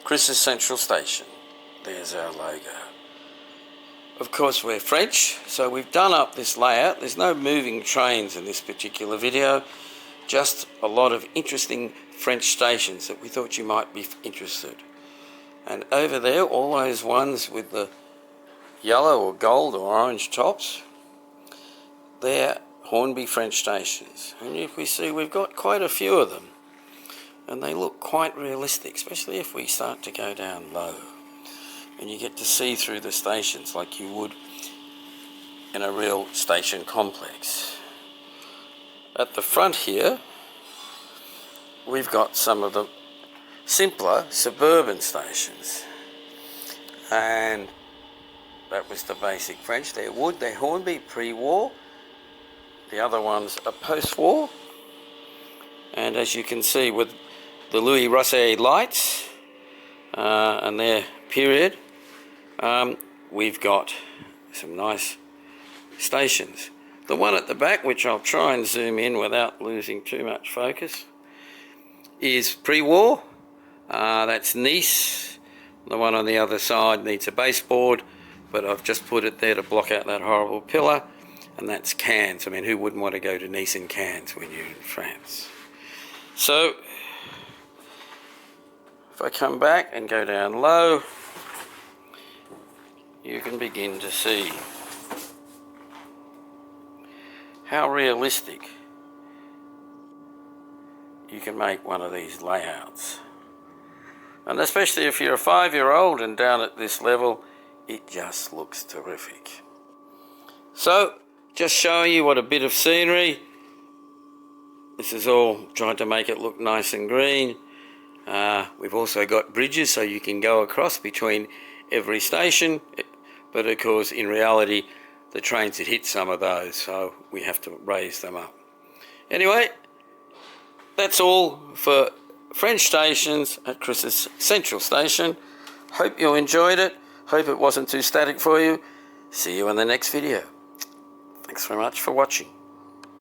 Chris's Central Station. There's our logo. Of course we're French, so we've done up this layout. There's no moving trains in this particular video, just a lot of interesting French stations that we thought you might be interested. And over there, all those ones with the yellow or gold or orange tops, they're Hornby French stations. And if we see, we've got quite a few of them. And they look quite realistic, especially if we start to go down low. And you get to see through the stations like you would in a real station complex. At the front here, we've got some of the simpler suburban stations. And that was the basic French. They're wood, they're Hornby pre-war. The other ones are post-war. And as you can see with the Louis Rosset lights and their period, we've got some nice stations. The one at the back, which I'll try and zoom in without losing too much focus, is pre-war. That's Nice. The one on the other side needs a baseboard, but I've just put it there to block out that horrible pillar, and that's Cannes. I mean, who wouldn't want to go to Nice and Cannes when you're in France? So, if I come back and go down low, you can begin to see how realistic you can make one of these layouts. And especially if you're a 5-year-old and down at this level, it just looks terrific. So, just showing you what a bit of scenery. This is all trying to make it look nice and green. We've also got bridges so you can go across between every station, but of course in reality the trains had hit some of those, so we have to raise them up. Anyway, that's all for French stations at Chris's Central Station. Hope you enjoyed it. Hope it wasn't too static for you. See you in the next video. Thanks very much for watching.